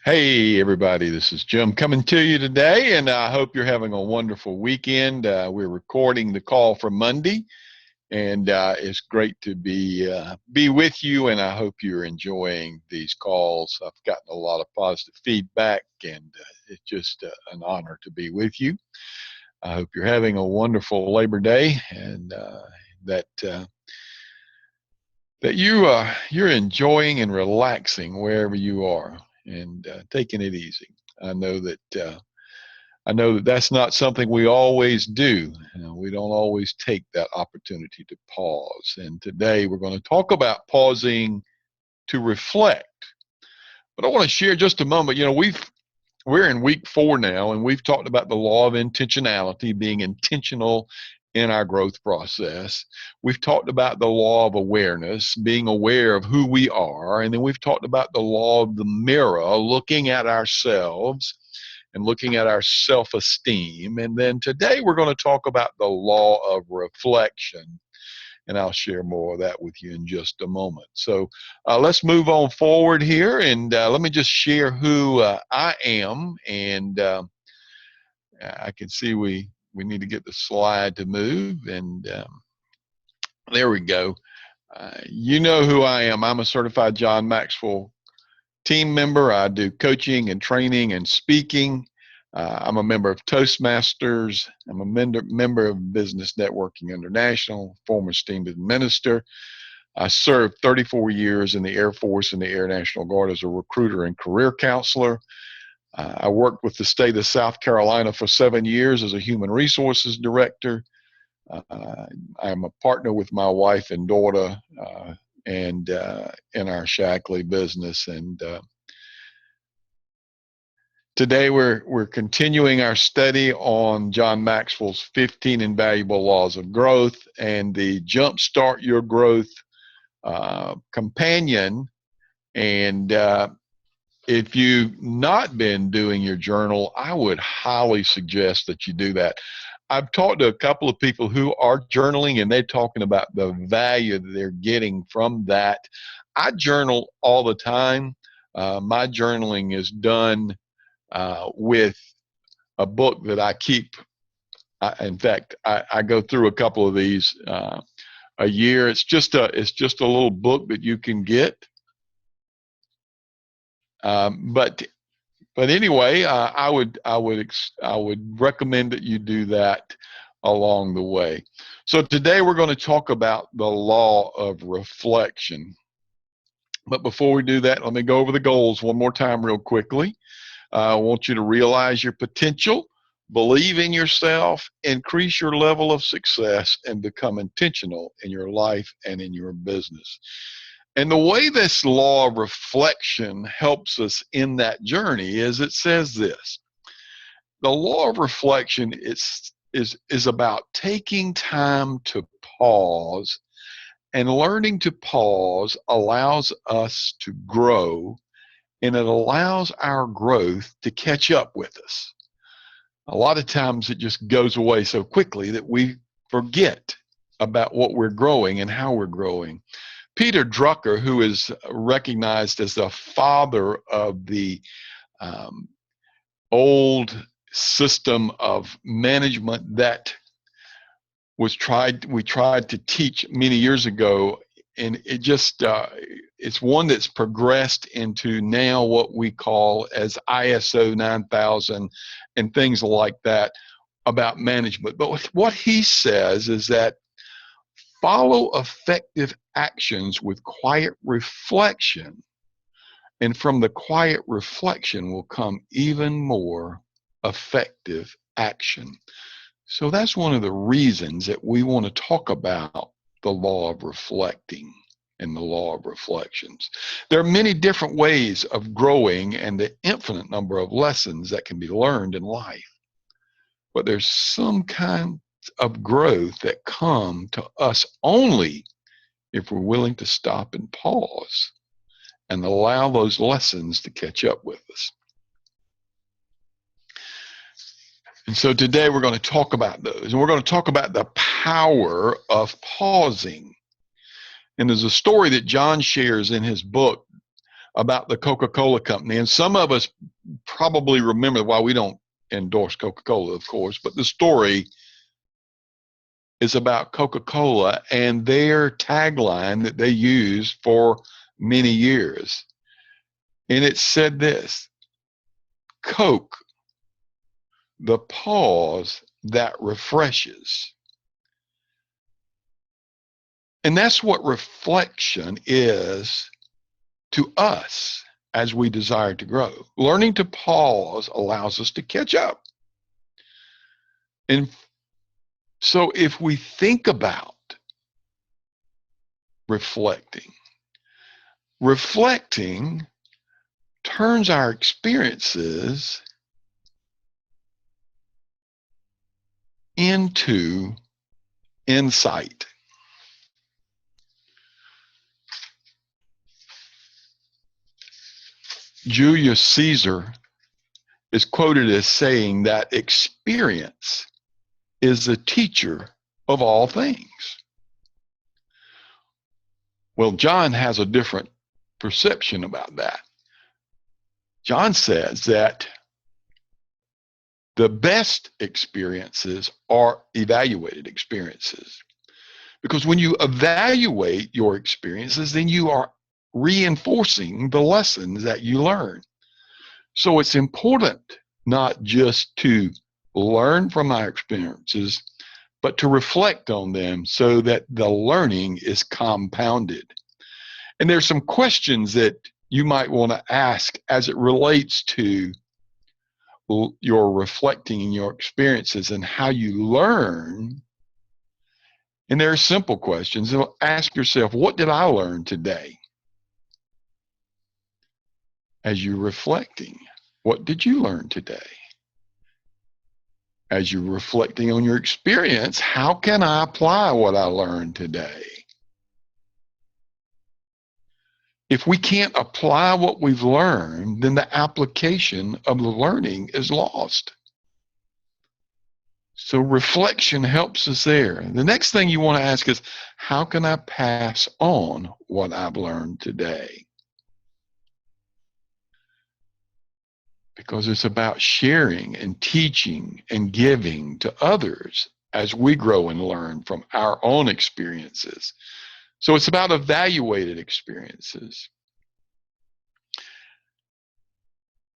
Hey, everybody, this is Jim coming to you today, and I hope you're having a wonderful weekend. We're recording the call for Monday, and it's great to be with you, and I hope you're enjoying these calls. I've gotten a lot of positive feedback, and it's just an honor to be with you. I hope you're having a wonderful Labor Day, and that you're enjoying and relaxing wherever you are, and taking it easy. I know that that's not something we always do. We don't always take that opportunity to pause. And today we're going to talk about pausing to reflect. But I want to share just a moment. We're in week 4 now, and we've talked about the law of intentionality, being intentional in our growth process. We've talked about the law of awareness, being aware of who we are. And then we've talked about the law of the mirror, looking at ourselves and looking at our self-esteem. And then today we're going to talk about the law of reflection. And I'll share more of that with you in just a moment. So let's move on forward here, and let me just share who I am. And I can see we need to get the slide to move, and there we go. You know who I am. I'm a certified John Maxwell team member. I do coaching and training and speaking. I'm a member of Toastmasters. I'm a member of Business Networking International, former esteemed minister. I served 34 years in the Air Force and the Air National Guard as a recruiter and career counselor. I worked with the state of South Carolina for 7 years as a human resources director. I'm a partner with my wife and daughter and in our Shackley business. And today we're continuing our study on John Maxwell's 15 Invaluable Laws of Growth and the Jumpstart Your Growth companion. And if you've not been doing your journal, I would highly suggest that you do that. I've talked to a couple of people who are journaling, and they're talking about the value that they're getting from that. I journal all the time. My journaling is done with a book that I keep. In fact, I go through a couple of these a year. It's just a little book that you can get. But anyway, I would recommend that you do that along the way. So today we're going to talk about the law of reflection. But before we do that, let me go over the goals one more time real quickly. I want you to realize your potential, believe in yourself, increase your level of success, and become intentional in your life and in your business. And the way this law of reflection helps us in that journey is it says this. The law of reflection is about taking time to pause, and learning to pause allows us to grow, and it allows our growth to catch up with us. A lot of times it just goes away so quickly that we forget about what we're growing and how we're growing. Peter Drucker, who is recognized as the father of the old system of management that we tried to teach many years ago, and it's one that's progressed into now what we call as ISO 9000 and things like that about management. But what he says is that follow effective actions with quiet reflection, and from the quiet reflection will come even more effective action. So that's one of the reasons that we want to talk about the law of reflecting and the law of reflections. There are many different ways of growing and the infinite number of lessons that can be learned in life. But there's some kind of growth that come to us only if we're willing to stop and pause and allow those lessons to catch up with us. And so today we're going to talk about those, and we're going to talk about the power of pausing. And there's a story that John shares in his book about the Coca-Cola company. And some of us probably remember, while we don't endorse Coca-Cola, of course, but the story is about Coca-Cola and their tagline that they used for many years. And it said this: Coke, the pause that refreshes. And that's what reflection is to us as we desire to grow. Learning to pause allows us to catch up. And so if we think about reflecting, reflecting turns our experiences into insight. Julius Caesar is quoted as saying that experience is the teacher of all things. Well, John has a different perception about that. John says that the best experiences are evaluated experiences. Because when you evaluate your experiences, then you are reinforcing the lessons that you learn. So it's important not just to learn from our experiences, but to reflect on them so that the learning is compounded. And there's some questions that you might want to ask as it relates to your reflecting in your experiences and how you learn. And they're simple questions. Ask yourself, what did I learn today? As you're reflecting, what did you learn today? As you're reflecting on your experience, how can I apply what I learned today? If we can't apply what we've learned, then the application of the learning is lost. So reflection helps us there. The next thing you want to ask is, how can I pass on what I've learned today? Because it's about sharing and teaching and giving to others as we grow and learn from our own experiences. So it's about evaluated experiences.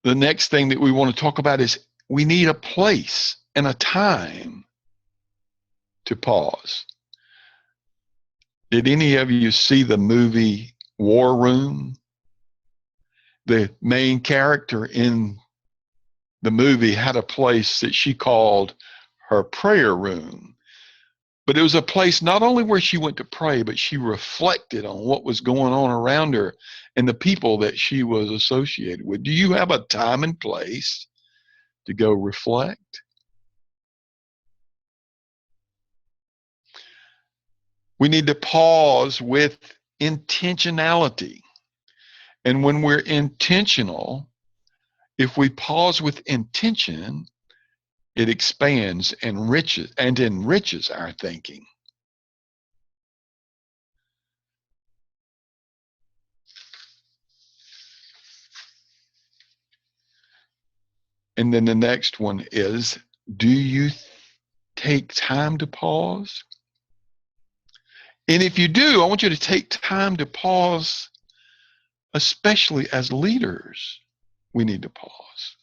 The next thing that we want to talk about is we need a place and a time to pause. Did any of you see the movie War Room? The main character in the movie had a place that she called her prayer room. But it was a place not only where she went to pray, but she reflected on what was going on around her and the people that she was associated with. Do you have a time and place to go reflect? We need to pause with intentionality. And when we're intentional, if we pause with intention, it expands and enriches our thinking. And then the next one is, do you take time to pause? And if you do, I want you to take time to pause, especially as leaders. We need to pause.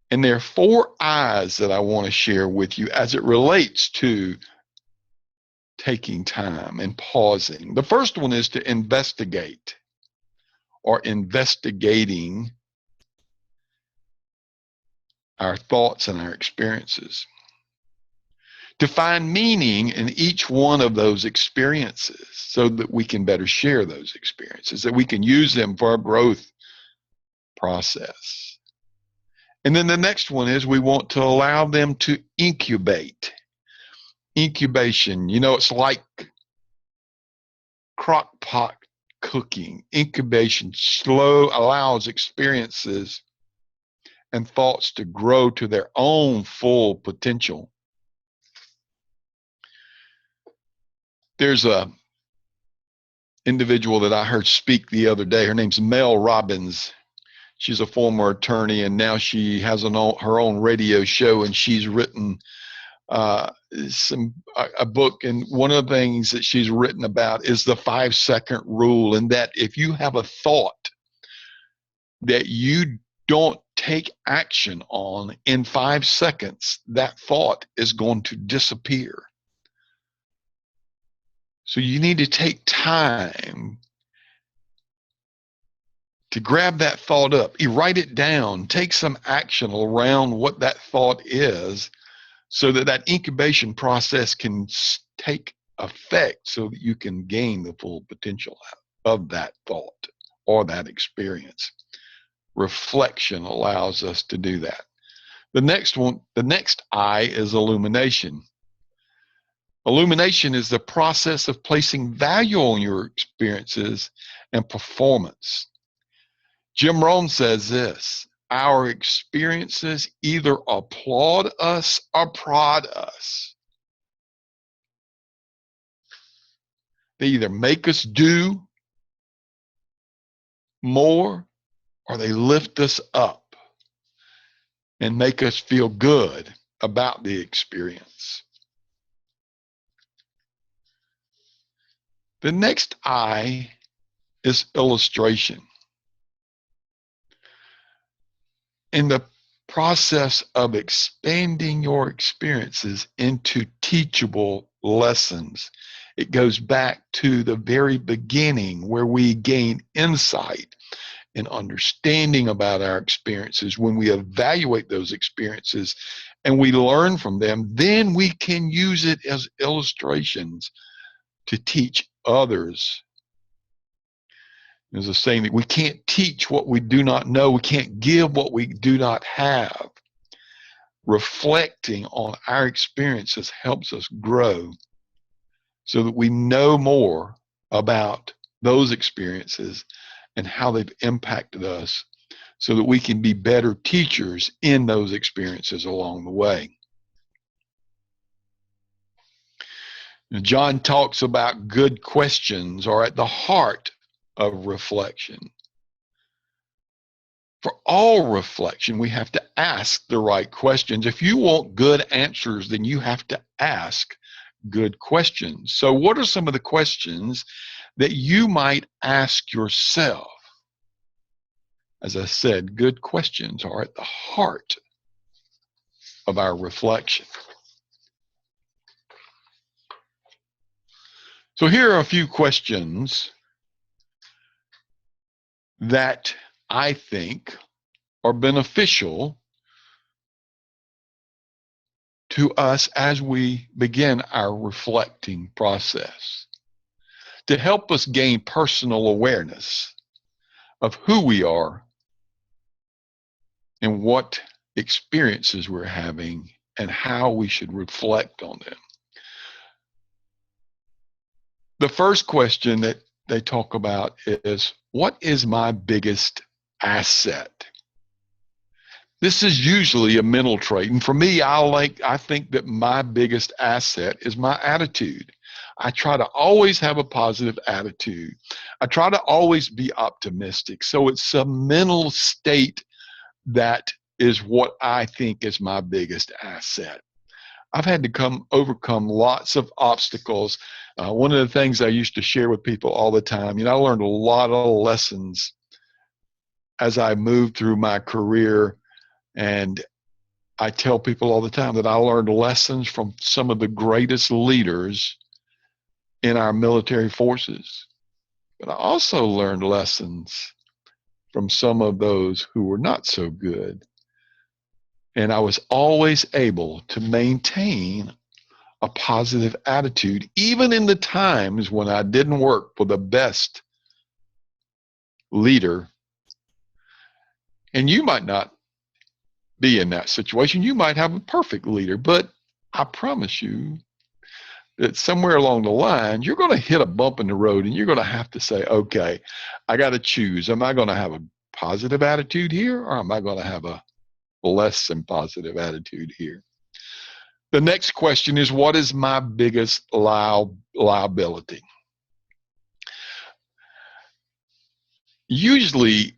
And there are 4 I's that I want to share with you as it relates to taking time and pausing. The first one is to investigate or investigating our thoughts and our experiences. To find meaning in each one of those experiences so that we can better share those experiences, that we can use them for our growth process. And then the next one is we want to allow them to incubate. Incubation, it's like crock pot cooking. Incubation allows experiences and thoughts to grow to their own full potential. There's a individual that I heard speak the other day. Her name's Mel Robbins. She's a former attorney, and now she has her own radio show, and she's written a book. And one of the things that she's written about is the 5-second rule, and that if you have a thought that you don't take action on in 5 seconds, that thought is going to disappear. So you need to take time to grab that thought up. You write it down, take some action around what that thought is, so that that incubation process can take effect, so that you can gain the full potential of that thought or that experience. Reflection allows us to do that. The next I is illumination. Illumination is the process of placing value on your experiences and performance. Jim Rohn says this: our experiences either applaud us or prod us. They either make us do more, or they lift us up and make us feel good about the experience. The next I is illustration. In the process of expanding your experiences into teachable lessons, it goes back to the very beginning, where we gain insight and understanding about our experiences. When we evaluate those experiences and we learn from them, then we can use it as illustrations to teach others. There's a saying that we can't teach what we do not know. We can't give what we do not have. Reflecting on our experiences helps us grow, so that we know more about those experiences and how they've impacted us, so that we can be better teachers in those experiences along the way. Now, John talks about good questions are at the heart of reflection. For all reflection, we have to ask the right questions. If you want good answers, then you have to ask good questions. So what are some of the questions that you might ask yourself? As I said, good questions are at the heart of our reflection. So here are a few questions that I think are beneficial to us as we begin our reflecting process, to help us gain personal awareness of who we are and what experiences we're having and how we should reflect on them. The first question that they talk about is, what is my biggest asset? This is usually a mental trait. And for me, I think that my biggest asset is my attitude. I try to always have a positive attitude. I try to always be optimistic. So it's a mental state that is what I think is my biggest asset. I've had to overcome lots of obstacles. One of the things I used to share with people all the time, I learned a lot of lessons as I moved through my career. And I tell people all the time that I learned lessons from some of the greatest leaders in our military forces. But I also learned lessons from some of those who were not so good. And I was always able to maintain a positive attitude, even in the times when I didn't work for the best leader. And you might not be in that situation. You might have a perfect leader, but I promise you that somewhere along the line, you're going to hit a bump in the road and you're going to have to say, okay, I got to choose. Am I going to have a positive attitude here, or am I going to have a less than positive attitude here? The next question is, what is my biggest liability? usually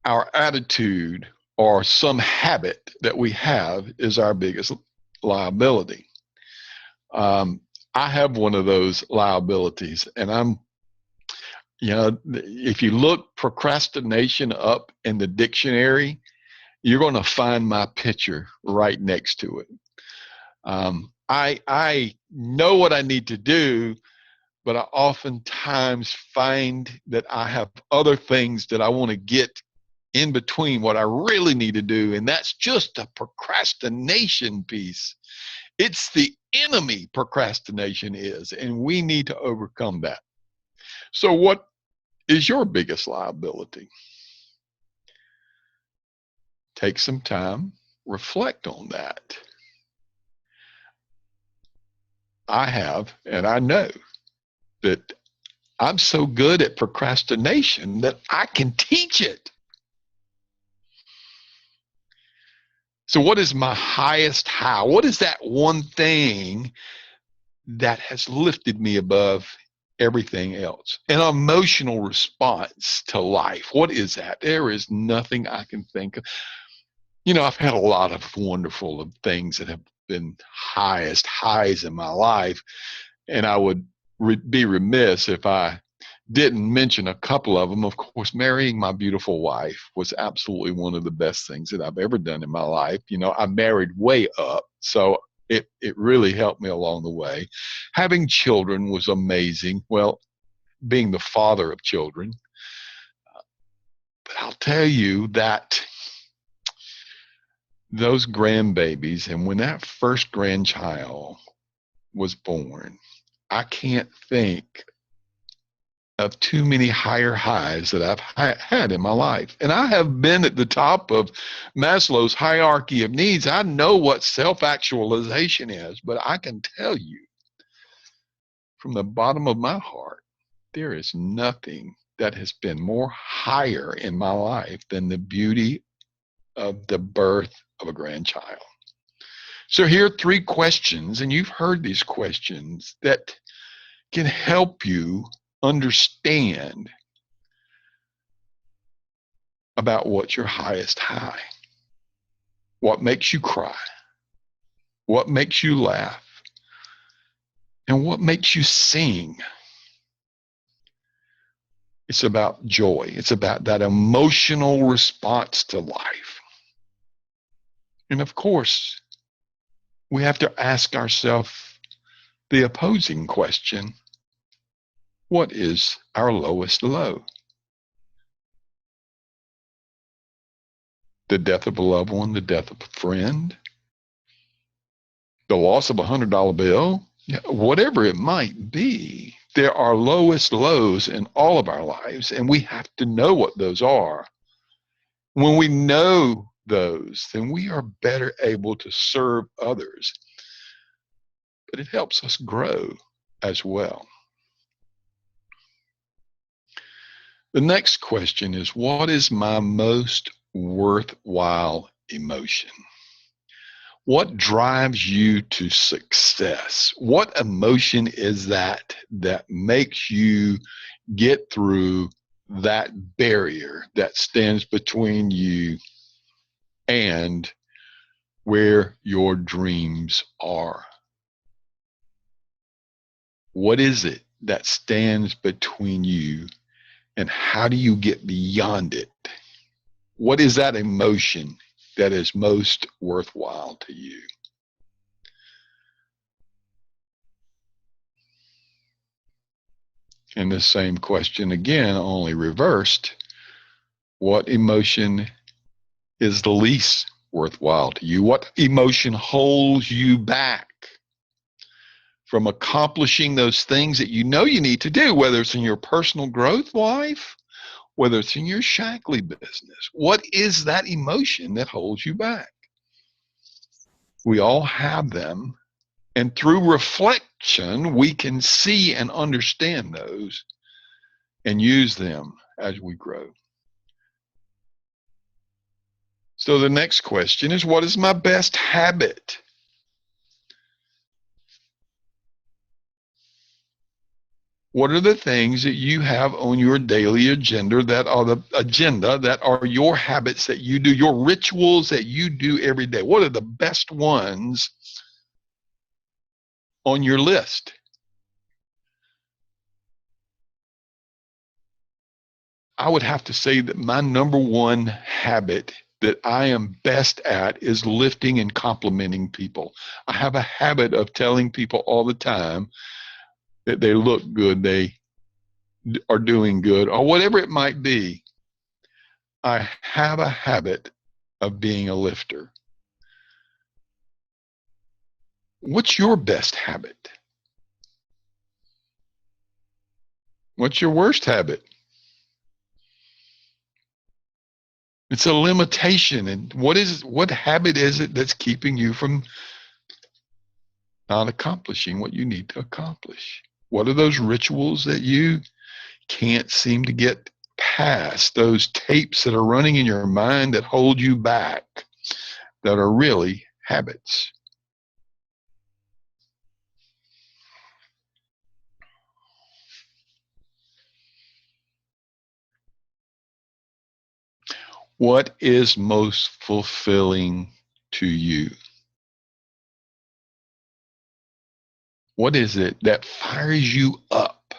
our attitude or some habit that we have is our biggest liability. I have one of those liabilities, and if you look procrastination up in the dictionary, you're going to find my picture right next to it. I know what I need to do, but I oftentimes find that I have other things that I want to get in between what I really need to do, and that's just a procrastination piece. It's the enemy, procrastination is, and we need to overcome that. So what is your biggest liability? Take some time, reflect on that. I have, and I know that I'm so good at procrastination that I can teach it. So what is my highest high? What is that one thing that has lifted me above everything else? An emotional response to life. What is that? There is nothing I can think of. I've had a lot of wonderful things that have been highest highs in my life, and I would be remiss if I didn't mention a couple of them. Of course, marrying my beautiful wife was absolutely one of the best things that I've ever done in my life. I married way up, so it really helped me along the way. Having children was amazing. Well, being the father of children. But I'll tell you that those grandbabies, and when that first grandchild was born, I can't think of too many higher highs that I've had in my life. And I have been at the top of Maslow's hierarchy of needs. I know what self-actualization is, but I can tell you from the bottom of my heart, there is nothing that has been more higher in my life than the beauty of the birth of a grandchild. So here are 3 questions, and you've heard these questions, that can help you understand about what's your highest high. What makes you cry? What makes you laugh? And what makes you sing? It's about joy. It's about that emotional response to life. And of course, we have to ask ourselves the opposing question: what is our lowest low? The death of a loved one, the death of a friend, the loss of $100 bill, whatever it might be. There are lowest lows in all of our lives, and we have to know what those are. When we know those, then we are better able to serve others. But it helps us grow as well. The next question is, what is my most worthwhile emotion? What drives you to success? What emotion is that makes you get through that barrier that stands between you and where your dreams are? What is it that stands between you, and how do you get beyond it? What is that emotion that is most worthwhile to you? And the same question again, only reversed. What emotion is the least worthwhile to you? What emotion holds you back from accomplishing those things that you know you need to do, whether it's in your personal growth life, whether it's in your Shaklee business? What is that emotion that holds you back? We all have them, and through reflection, we can see and understand those and use them as we grow. So the next question is, what is my best habit? What are the things that you have on your daily agenda that are your habits that you do, your rituals that you do every day? What are the best ones on your list? I would have to say that my number one habit that I am best at is lifting and complimenting people. I have a habit of telling people all the time that they look good, they are doing good, or whatever it might be. I have a habit of being a lifter. What's your best habit? What's your worst habit? It's a limitation. And what habit is it that's keeping you from not accomplishing what you need to accomplish? What are those rituals that you can't seem to get past? Those tapes that are running in your mind that hold you back, that are really habits. What is most fulfilling to you? What is it that fires you up?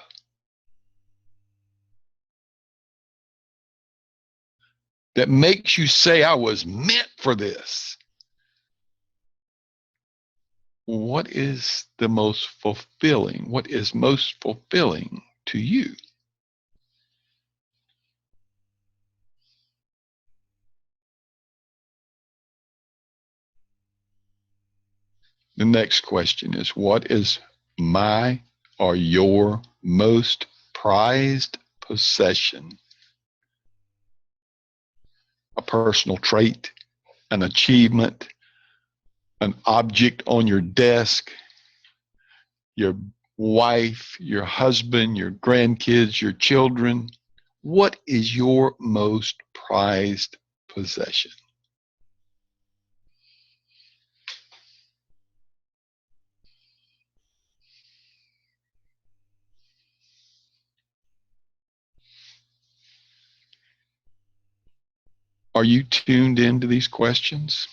That makes you say, I was meant for this? What is the most fulfilling? What is most fulfilling to you? The next question is, what is my or your most prized possession? A personal trait, an achievement, an object on your desk, your wife, your husband, your grandkids, your children. What is your most prized possession? Are you tuned into these questions?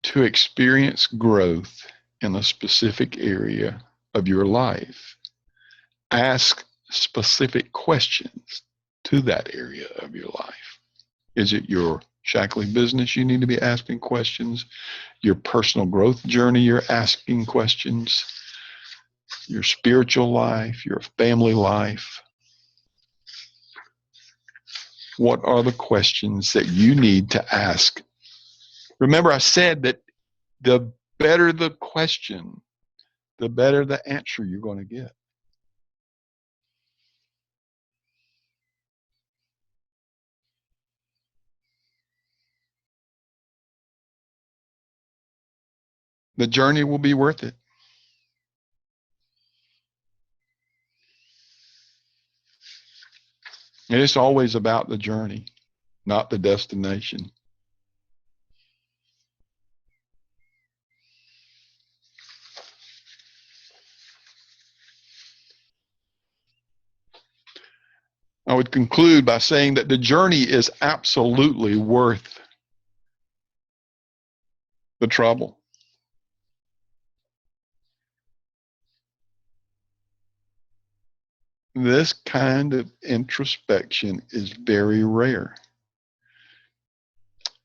To experience growth in a specific area of your life, ask specific questions to that area of your life. Is it your shackling business you need to be asking questions? Your personal growth journey, you're asking questions? Your spiritual life, your family life? What are the questions that you need to ask? Remember, I said that the better the question, the better the answer you're going to get. The journey will be worth it. And it's always about the journey, not the destination. I would conclude by saying that the journey is absolutely worth the trouble. This kind of introspection is very rare.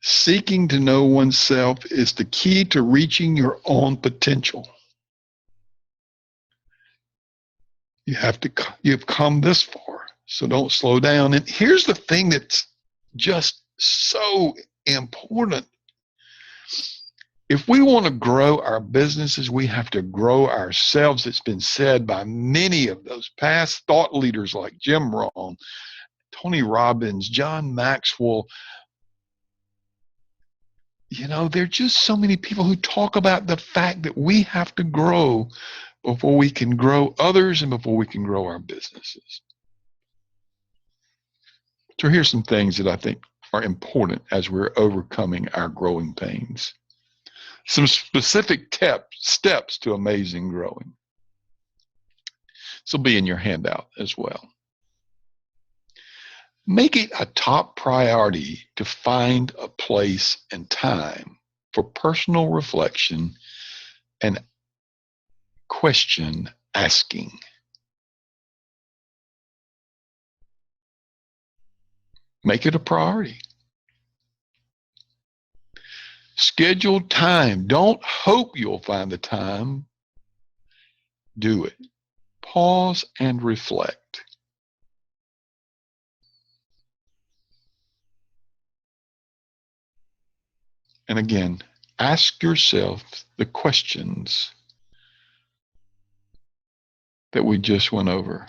Seeking to know oneself is the key to reaching your own potential. You've come this far, so don't slow down. And here's the thing that's just so important. If we want to grow our businesses, we have to grow ourselves. It's been said by many of those past thought leaders like Jim Rohn, Tony Robbins, John Maxwell. You know, there are just so many people who talk about the fact that we have to grow before we can grow others and before we can grow our businesses. So here's some things that I think are important as we're overcoming our growing pains. some specific steps to amazing growing. This will be in your handout as well. Make it a top priority to find a place and time for personal reflection and question asking. Make it a priority. Schedule time. Don't hope you'll find the time. Do it. Pause and reflect. And again, ask yourself the questions that we just went over.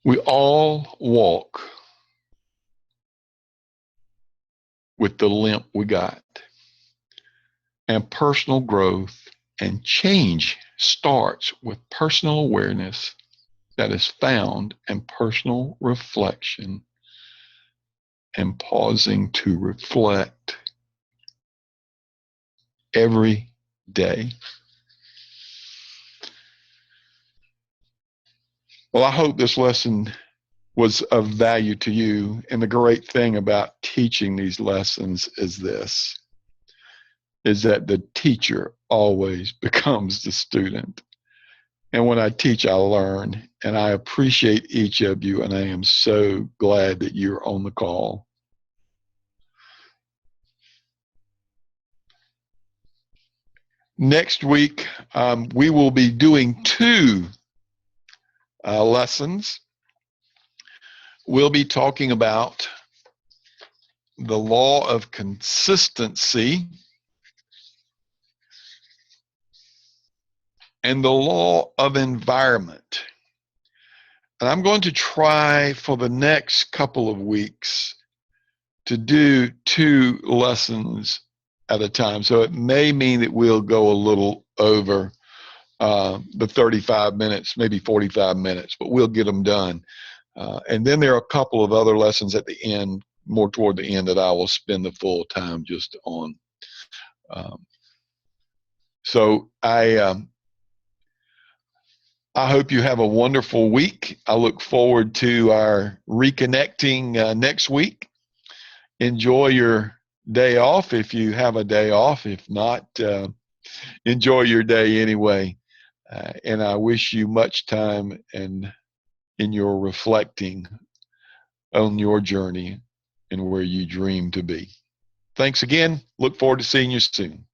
We all walk with the limp we got. And personal growth and change starts with personal awareness that is found in personal reflection and pausing to reflect every day. Well, I hope this lesson was of value to you. And the great thing about teaching these lessons is this, is that the teacher always becomes the student. And when I teach, I learn. And I appreciate each of you. And I am so glad that you're on the call. Next week, we will be doing 2 lessons. We'll be talking about the law of consistency and the law of environment. And I'm going to try for the next couple of weeks to do 2 lessons at a time. So it may mean that we'll go a little over the 35 minutes, maybe 45 minutes, but we'll get them done. And then there are a couple of other lessons at the end, more toward the end, that I will spend the full time just on. So I hope you have a wonderful week. I look forward to our reconnecting next week. Enjoy your day off if you have a day off. If not, enjoy your day anyway. And I wish you much time and in your reflecting on your journey and where you dream to be. Thanks again. Look forward to seeing you soon.